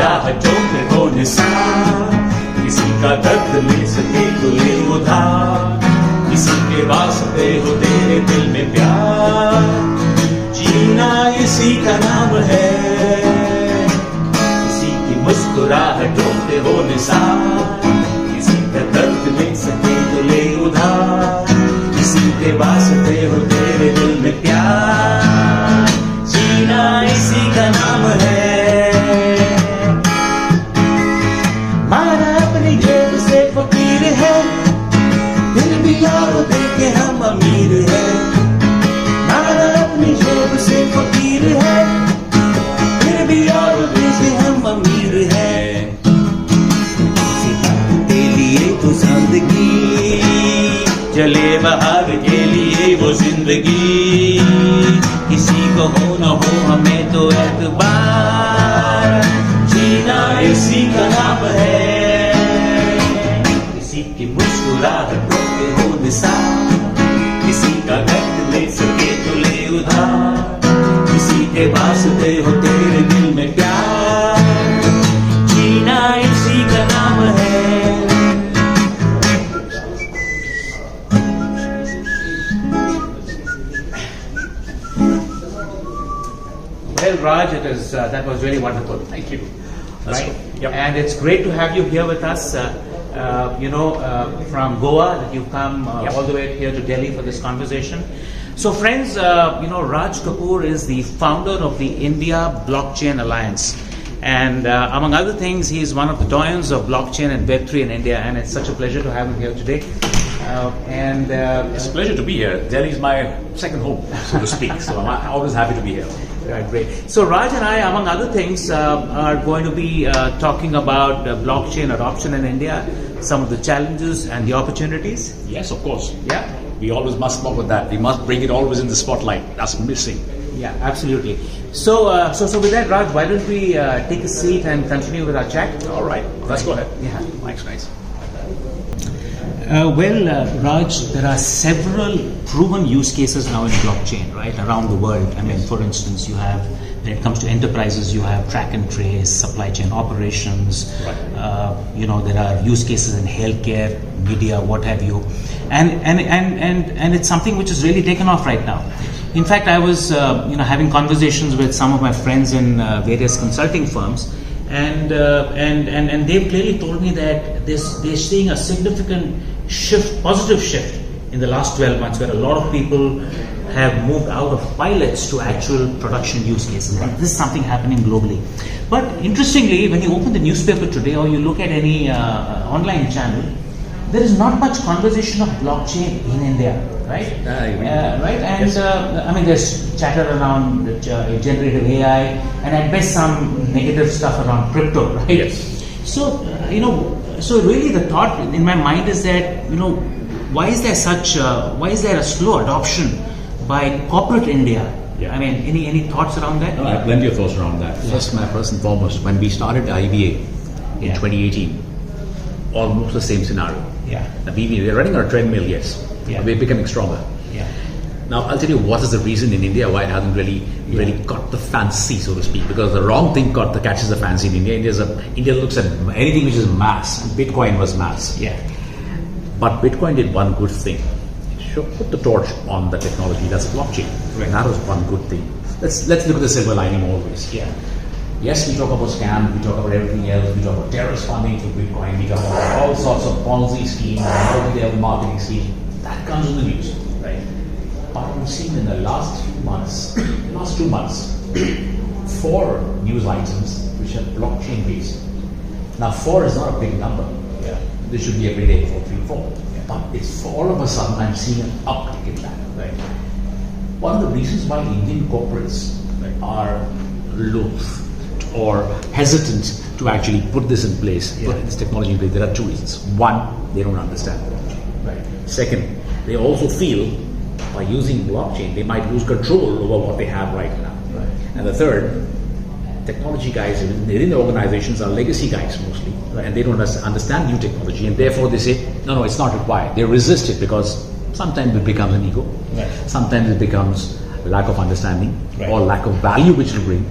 मुस्कुराहटों में हो निसार, किसी का दर्द ले सके तो ले उधार, किसी के वास्ते हो तेरे दिल में प्यार, जीना इसी का नाम है, किसी की मुस्कुराहटों पे हो निसार, किसी का दर्द ले सके तो ले उधार, किसी के वास्ते हो तेरे दिल में प्यार, जीना इसी का नाम है। माना अपनी जेब से फकीर है, दिल भी और देखे हम अमीर है, माना अपनी जेब से फकीर है, दिल भी और देखे हम अमीर है, के लिए तो जिंदगी चले बाहर के लिए वो जिंदगी, किसी को हो न हो हमें तो एतबार, जीना इसी का नाम है, किसी की मुस्कुराहटों पे हो निसार, किसी का दर्द ले सके तो ले उधार, किसी के वास्ते हो तेरे दिल में प्यार, जीना इसी का नाम है। Well, Raj, that was really wonderful. Thank you. Right? Yep. And it's great to have you here with us. From Goa, that you've come all the way here to Delhi for this conversation. So, friends, Raj Kapoor is the founder of the India Blockchain Alliance. And among other things, he is one of the doyens of blockchain and Web3 in India. And it's such a pleasure to have him here today. It's a pleasure to be here. Delhi is my second home, so to speak. So I'm always happy to be here. Right, great. So Raj and I, among other things, are going to be talking about blockchain adoption in India, some of the challenges and the opportunities. Yes, of course. Yeah. We always must talk about that. We must bring it always in the spotlight. That's missing. Yeah, absolutely. So with that, Raj, why don't we take a seat and continue with our chat? All right. Let's go ahead. Yeah. Thanks, nice. Raj, there are several proven use cases now in blockchain, right, around the world. I mean, for instance, you have, when it comes to enterprises, you have track and trace, supply chain operations. Right. There are use cases in healthcare, media, what have you, and it's something which is really taken off right now. In fact, I was, having conversations with some of my friends in various consulting firms. And they've clearly told me that they're seeing a significant positive shift in the last 12 months, where a lot of people have moved out of pilots to actual production use cases. And this is something happening globally. But interestingly, when you open the newspaper today or you look at any online channel, there is not much conversation of blockchain in India, right? Right? And yes. There's chatter around generative AI, and at best some negative stuff around crypto, right? Yes. So, so really the thought in my mind is that, why is there a slow adoption by corporate India? Yeah. I mean, any thoughts around that? No, I have plenty of thoughts around that. First and foremost, when we started IBA in 2018, almost the same scenario. Yeah. Now, we're running on a treadmill, yes. Yeah. We're becoming stronger. Yeah. Now, I'll tell you what is the reason in India why it hasn't really caught the fancy, so to speak. Because the wrong thing catches the fancy in India. India looks at anything which is mass. Bitcoin was mass. Yeah. But Bitcoin did one good thing. It put the torch on the technology. That's blockchain. Right. That was one good thing. Let's look at the silver lining always. Yeah. Yes, we talk about scam, we talk about everything else, we talk about terrorist funding through Bitcoin, we talk about all sorts of Ponzi schemes, all marketing schemes. That comes in the news, right? But we've seen in the last 2 months, 4 news items which are blockchain based. Now 4 is not a big number. Yeah. This should be every day 4, 3, 4. But it's for all of a sudden I'm seeing an uptick in that. Right. One of the reasons why Indian corporates are loath or hesitant to actually put this in place, put this technology in place, there are 2 reasons. One, they don't understand blockchain. Right. Second, they also feel by using blockchain, they might lose control over what they have right now. Right. And the third, technology guys within the organizations are legacy guys mostly, and they don't understand new technology, and therefore they say, no, it's not required. They resist it because sometimes it becomes an ego, sometimes it becomes lack of understanding or lack of value which it will bring.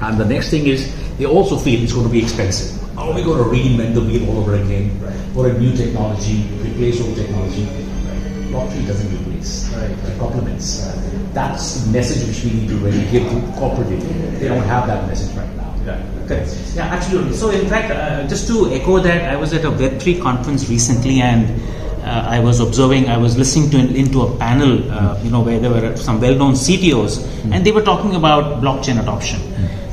And the next thing is, they also feel it's going to be expensive. Are we going to reinvent the wheel all over again? Or a new technology, replace old technology? Blockchain doesn't replace. It complements. That's the message which we need to really give to corporate India. They don't have that message right now. Correct. Yeah, absolutely. So, in fact, just to echo that, I was at a Web3 conference recently, and I was listening into a panel, where there were some well-known CTOs, and they were talking about blockchain adoption.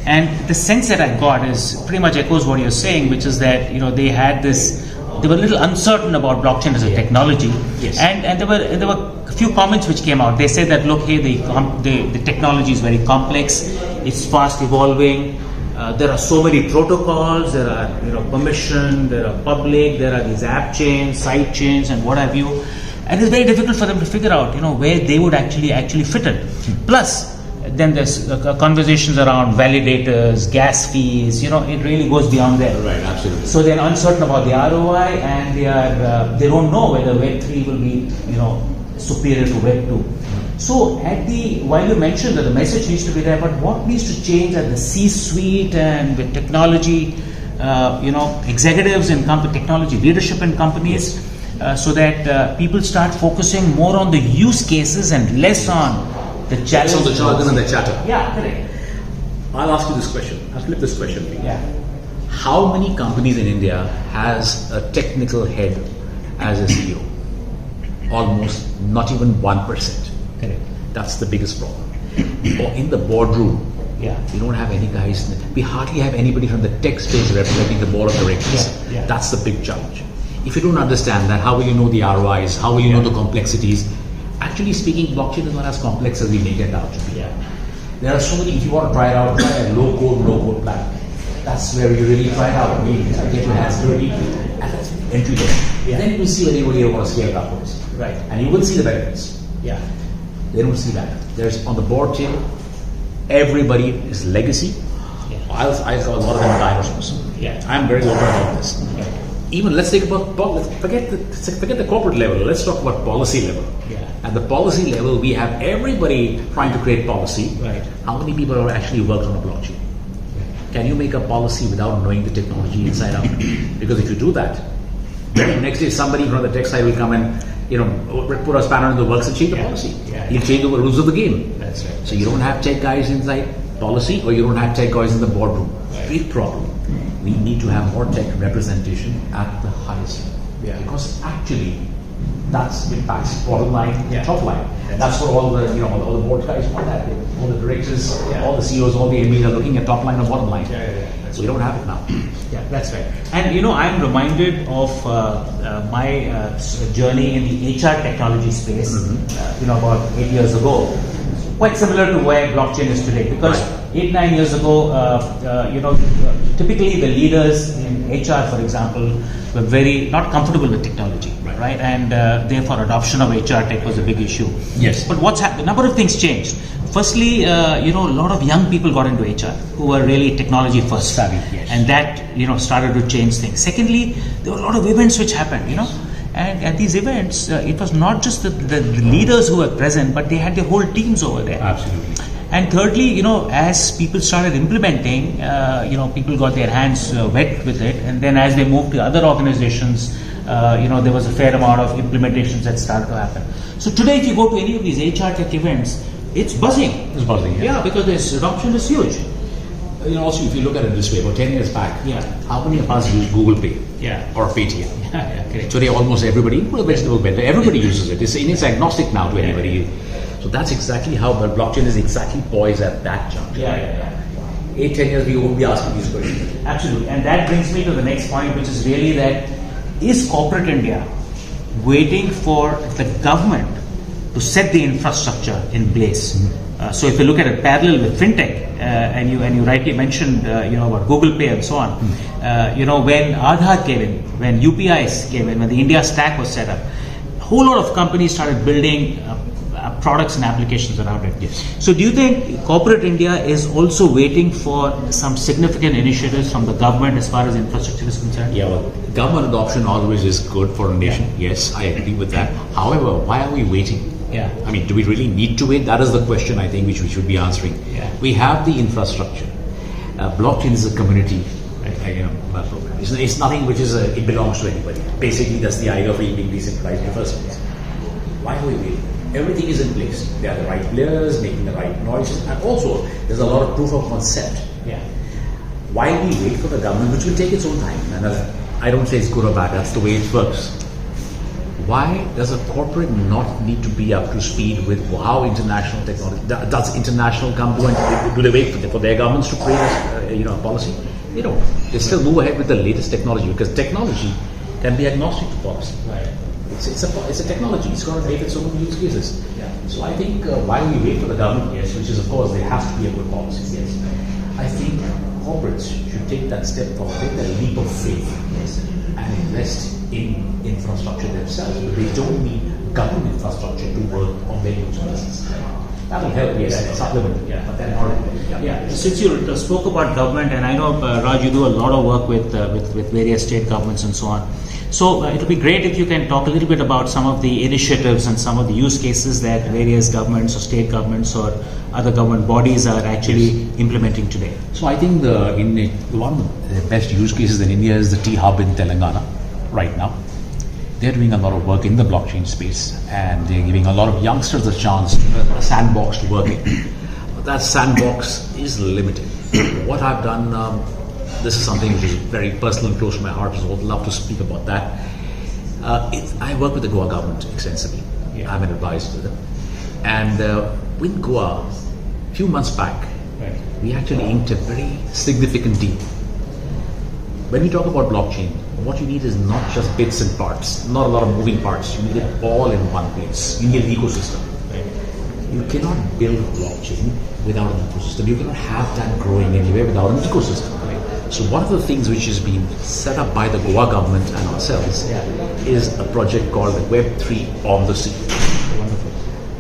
And the sense that I got is pretty much echoes what you're saying, which is that they were a little uncertain about blockchain as a technology. Yes. And there were a few comments which came out. They said that, look, hey, the technology is very complex, it's fast evolving. There are so many protocols. There are permission. There are public. There are these app chains, side chains, and what have you. And it's very difficult for them to figure out where they would actually fit in. Plus, then there's conversations around validators, gas fees. It really goes beyond there. Right, absolutely. So they're uncertain about the ROI, and they don't know whether Web3 will be superior to Web2. So while you mentioned that the message needs to be there, but what needs to change at the C-suite and with technology, executives in technology leadership in companies, so that people start focusing more on the use cases and less on the challenges. Less on the jargon and the chatter. Yeah, correct. I'll ask you this question. I'll flip this question for you. Yeah. How many companies in India has a technical head as a CEO? Almost not even 1%. Correct. That's the biggest problem. Or in the boardroom, Yeah. we don't have any guys. We hardly have anybody from the tech space representing the board of directors. Yeah. That's the big challenge. If you don't understand that, how will you know the ROIs? How will you know the complexities? Actually speaking, blockchain is not as complex as we make it out to be. Yeah. There are so many. If you want to try it out, try a low-code plan. That's where you really try it out. You get your hands dirty, and that's entry level. Yeah. Then you will see anybody who wants to scale it upwards. Right. And you will see the benefits. Yeah. They don't see that. There's on the board table, everybody is legacy. Yeah. I saw a lot of them dinosaurs. Yeah. I'm very open about this. Yeah. Even let's take about forget the corporate level. Let's talk about policy level. Yeah. At the policy level, we have everybody trying to create policy. Right. How many people are actually worked on a blockchain? Can you make a policy without knowing the technology inside out? Because if you do that, then next day somebody from the tech side will come and put a spanner in the works and change the policy. Yeah. He'll change the rules of the game. That's right. So you don't have tech guys inside policy, or you don't have tech guys in the boardroom. Big problem. We need to have more tech representation at the highest level. Yeah. Because actually, that's impacts bottom line, Yeah. top line. That's what all the all the board guys want that. All the directors, Yeah. all the CEOs, all the MBs are looking at top line and bottom line. Yeah. That's We don't have it now. Yeah, that's right. And I'm reminded of my journey in the HR technology space. About 8 years ago, quite similar to where blockchain is today. Because 8-9 years ago, typically the leaders in HR, for example, were very not comfortable with technology, right? And therefore, adoption of HR tech was a big issue. Yes. But what's happened? A number of things changed. Firstly, a lot of young people got into HR who were really technology first, Savvy, yes. and that started to change things. Secondly, there were a lot of events which happened, and at these events, it was not just the leaders who were present, but they had their whole teams over there. Absolutely. And thirdly, as people started implementing, people got their hands wet with it, and then as they moved to other organizations, there was a fair amount of implementations that started to happen. So today, if you go to any of these HR tech events, it's buzzing. It's buzzing, yeah. Yeah, because the adoption is huge. Also, if you look at it this way, about 10 years back, Yeah. how many of us use Google Pay? Yeah. Or Paytm? Yeah, correct. Today, almost everybody, vegetable vendor, everybody uses it. It's agnostic now to anybody. So that's exactly how the blockchain is exactly poised at that juncture. Yeah. 8-10 years, we won't be asking these questions. Absolutely. And that brings me to the next point, which is really that is corporate India waiting for the government to set the infrastructure in place? So if you look at it parallel with fintech, and you rightly mentioned about Google Pay and so on, when Aadhaar came in, when UPIs came in, when the India stack was set up, a whole lot of companies started building products and applications around it. Yes. So do you think corporate India is also waiting for some significant initiatives from the government as far as infrastructure is concerned? Yeah, well, government adoption always is good for a nation. Yes, I agree with that. However, why are we waiting? Yeah. I mean, do we really need to wait? That is the question I think which we should be answering. Yeah. We have the infrastructure. blockchain is a community program. It's nothing which is it belongs to anybody. Basically, that's the idea of it being decentralized in the first place. Why are we waiting? Everything is in place. There are the right players making the right noises, and also there's a lot of proof of concept. Yeah. Why we wait for the government, which will take its own time? And I don't say it's good or bad. That's the way it works. Why does a corporate not need to be up to speed with how international technology? Does international come to and do they wait for their governments to create a policy? They don't. They still move ahead with the latest technology because technology can be agnostic to policy. Right. It's a technology. It's going to make its own use cases. Yeah. So I think while we wait for the government, yes, which is of course there has to be a good policy. Yes. I think corporates should take that step forward, take that leap of faith, yes, and invest in infrastructure themselves. But they don't need government infrastructure to work on their use cases. That will help, yes, supplement, but then not. Yeah. Since you spoke about government, and I know Raj, you do a lot of work with various state governments and so on. So it would be great if you can talk a little bit about some of the initiatives and some of the use cases that various governments or state governments or other government bodies are actually implementing today. So I think one of the best use cases in India is the T Hub in Telangana right now. They're doing a lot of work in the blockchain space and they're giving a lot of youngsters a chance, a sandbox to work in. But that sandbox is limited. What I've done, this is something which is very personal and close to my heart, so I would love to speak about that. I work with the Goa government extensively. Yeah. I'm an advisor to them. And with Goa, a few months back, right, we actually inked a very significant deal. When we talk about blockchain, what you need is not just bits and parts, not a lot of moving parts. You need it all in one place. You need an ecosystem. Right. You cannot build blockchain without an ecosystem. You cannot have that growing anywhere without an ecosystem. Right. So one of the things which has been set up by the Goa government and ourselves is a project called Web3 on the Sea.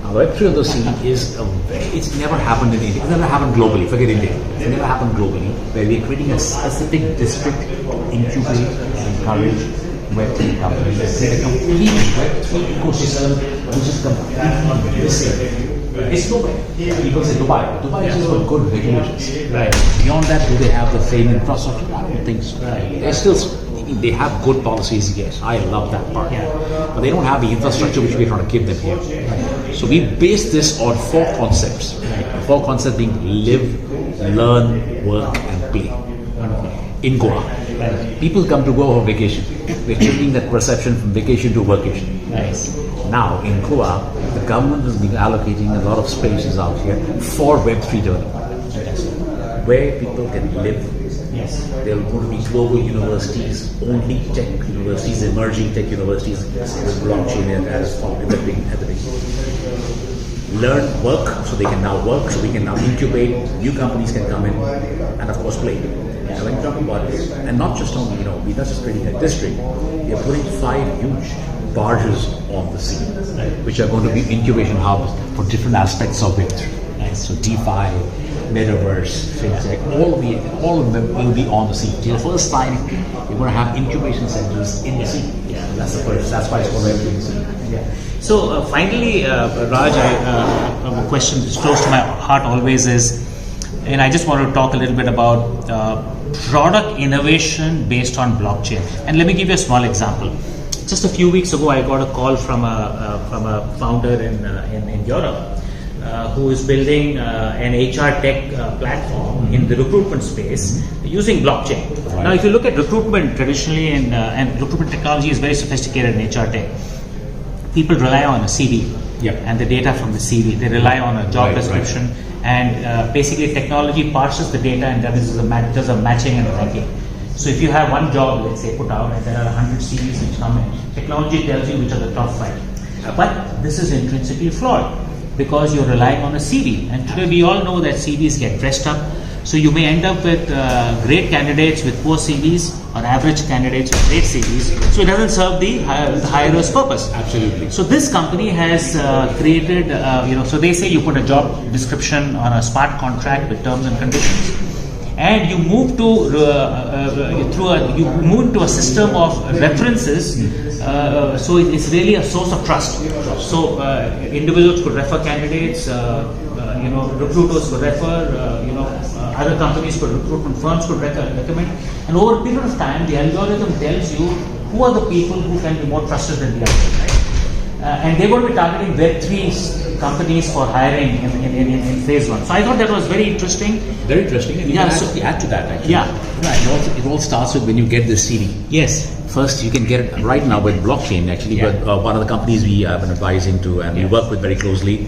Now, Web3 on the Sea is it's never happened in India. It's never happened globally. Forget India. It's never happened globally. Where we're creating a specific district, incubate and encourage Web3 companies. Create a complete Web3 ecosystem which is completely missing. It's nowhere. People say Dubai. Dubai is for good regulations. Right. Beyond that, do they have the same infrastructure? I don't think so. Right. They have good policies, yes. I love that part. Yeah. But they don't have the infrastructure which we're trying to give them here. Right. So we base this on 4 concepts. Right. 4 concepts being live, learn, work, and play. In Goa. Right. People come to Goa for vacation. We're changing that perception from vacation to workation. Nice. Now, in Goa, the government has been allocating a lot of spaces out here for Web3 development, where people can live. Yes. There are going to be global universities, only tech universities, emerging tech universities with blockchain as at the beginning. Learn, work, so they can now work, so we can now incubate, new companies can come in, and of course play. So when you talk about this, and not just only, we're not just creating a district, we are putting 5 huge barges on the sea, which are going to be incubation hubs for different aspects of Web3. Nice. So DeFi, Metaverse, FinTech, all of them will be on the sea. For the first time, we're going to have incubation centers in the sea. Yeah. That's the first. That's why it's called Web3 in the sea. Yeah. So finally, Raj, a question that's close to my heart always is, and I just want to talk a little bit about product innovation based on blockchain. And let me give you a small example. Just a few weeks ago, I got a call from a founder in Europe who is building an HR tech platform in the recruitment space using blockchain. Right. Now, if you look at recruitment traditionally, and recruitment technology is very sophisticated in HR tech, people rely on a CV and the data from the CV. They rely on a job description, and basically technology parses the data and does a matching and ranking. So if you have one job, let's say, put out, and there are 100 CVs which come in, technology tells you which are the top 5. But this is intrinsically flawed because you're relying on a CV. And today we all know that CVs get dressed up. So you may end up with great candidates with poor CVs or average candidates with great CVs. So it doesn't serve the hirer's purpose. Absolutely. So this company has created, so they say you put a job description on a smart contract with terms and conditions, and you move to to a system of references. So it's really a source of trust. So individuals could refer candidates. Recruiters could refer. other companies could, recruitment firms could recommend. And over a period of time, the algorithm tells you who are the people who can be more trusted than the others, right? And they're going to be targeting Web3 companies for hiring in phase 1. So I thought that was very interesting. Very interesting. And you Yeah, can so- actually add to that, actually. Yeah. Right. It all starts with when you get the CV. Yes. First, you can get it right now with blockchain, actually. Yeah. But one of the companies we have been advising to and we Yeah. work with very closely,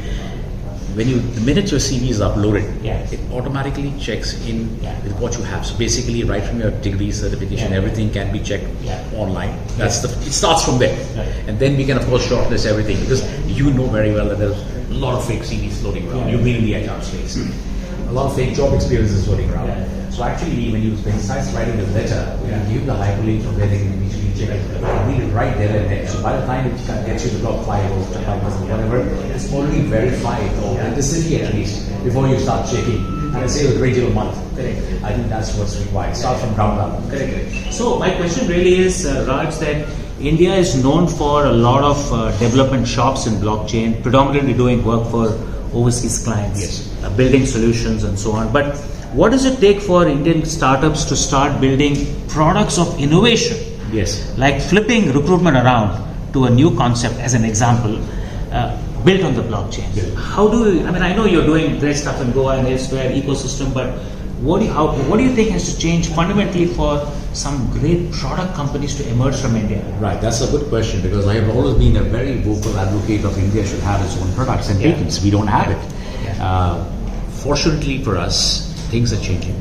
the minute your CV is uploaded, Yeah. it automatically checks in Yeah. with what you have. So basically, right from your degree, certification, Yeah. everything can be checked Yeah. online. It starts from there. Right. And then we can, of course, shortlist everything because you know very well that there's a lot of fake CVs floating around. Yeah. You've been in the HR space. A lot of fake job experiences floating around. Yeah. So actually, when you start writing the letter, we can give the hyperlink from where they can immediately check it. You can read it right there and then. So by the time it gets you to top 5 or 5%, whatever, it's already verified or the city at least before you start checking. And it saves a great deal of money. Correct. I think that's what's required. Start from ground up. Correct. So my question really is, Raj, that India is known for a lot of development shops in blockchain, predominantly doing work for overseas clients, Yes. Building solutions and so on. But what does it take for Indian startups to start building products of innovation, Yes. like flipping recruitment around to a new concept, as an example, built on the blockchain? Yeah. How do you, I mean, I know you're doing great stuff in Goa and elsewhere ecosystem, but what do you think has to change fundamentally for some great product companies to emerge from India? Right, that's a good question because I have always been a very vocal advocate of India should have its own products and Yeah. patents. We don't have it. Yeah. Fortunately for us, things are changing.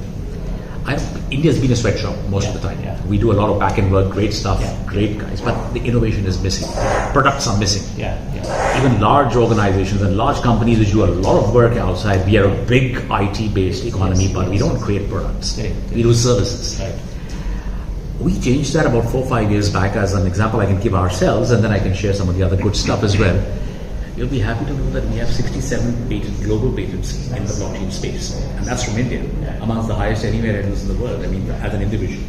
India's been a sweatshop most of the time. Yeah. We do a lot of back-end work, great stuff, Yeah. great guys, but the innovation is missing. Products are missing. Yeah. Even large organizations and large companies which do a lot of work outside, we are a big IT-based economy, but we don't create products. Correct. We do services. Right. We changed that about 4 or 5 years back as an example I can give ourselves, and then I can share some of the other good stuff as well. You'll be happy to know that we have 67 global patents in the blockchain space, and that's from India, amongst the highest anywhere else in the world, I mean, as an individual.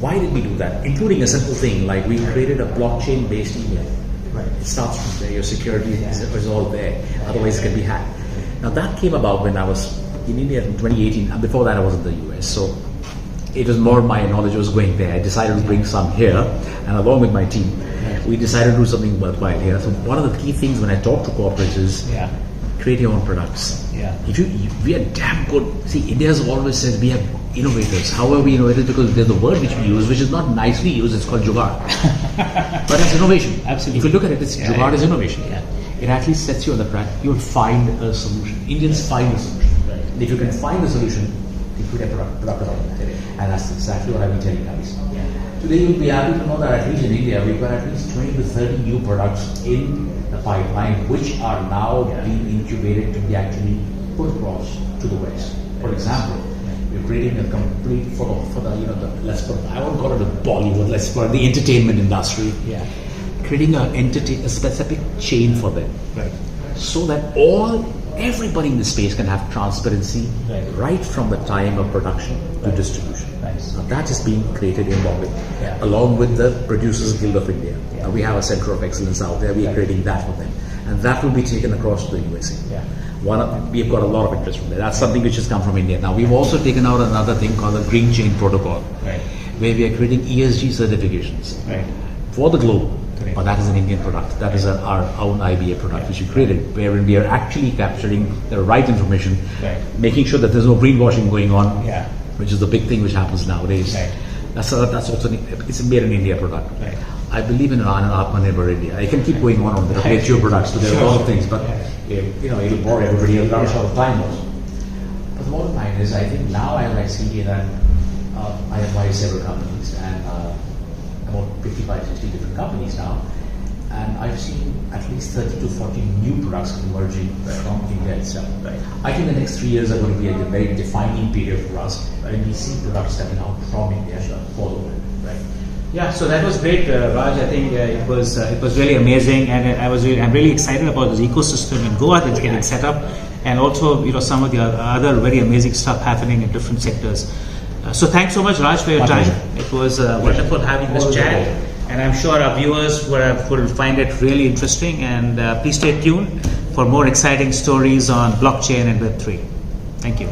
Why did we do that? Including a simple thing like we created a blockchain-based email. Right. It starts from there, your security is all there, otherwise it can be hacked. Now that came about when I was in India in 2018, and before that I was in the US, so it was more my knowledge was going there. I decided to bring some here, and along with my team, we decided to do something worthwhile here. So one of the key things when I talk to corporates is Yeah. create your own products. Yeah. We are damn good. See, India has always said we have innovators. How are we innovators? Because there's a word which we use, which is not nicely used. It's called jugaad. But it's innovation. Absolutely. If you look at it, jugaad is innovation. Yeah. It actually sets you on the track. You'll find a solution. Indians find a solution. Right. And if you can find a solution, you put a product on it. And that's exactly what I've been telling guys. Today you'll be happy to know that at least in India we've got at least 20 to 30 new products in the pipeline which are now being incubated to be actually put across to the West. For example, we're creating a complete for the let's put I won't call it a Bollywood, let's call it the entertainment industry. Yeah. Creating a specific chain for them. Right. So that everybody in the space can have transparency right from the time of production to distribution. Nice. Now that is being created in Bombay, Yeah. along with the Producers Guild of India. Yeah. We have a center of excellence out there. We are creating that for them, and that will be taken across to the USA. Yeah. We've got a lot of interest from there. That's something which has come from India. Now we've also taken out another thing called the Green Chain Protocol, Right. where we are creating ESG certifications Right. for the globe. Correct. But that is an Indian product. That is our own IBA product which we created, wherein we are actually capturing the right information, Right. making sure that there's no greenwashing going on, Yeah. which is the big thing which happens nowadays. Right. That's also it's a made in India product. Right. I believe in an Atmanirbhar India. I can keep going on. There are Right. your products, but there are a lot of things. But it'll bore everybody. It'll run short of time also. But the bottom line is, I think now I see that I advise several companies and about 55, 60 different companies now. And I've seen at least 30 to 40 new products emerging from India itself. Right. I think the next 3 years are going to be a very defining period for us when we see products stepping out from India for the world. Right. Yeah, so that was great, Raj. I think it was really amazing, and I'm really excited about this ecosystem in Goa that's getting set up, and also some of the other very amazing stuff happening in different sectors. So thanks so much, Raj, for your My time. pleasure. It was wonderful having this Always chat, a pleasure. and I'm sure our viewers will find it really interesting. And please stay tuned for more exciting stories on blockchain and Web3. Thank you.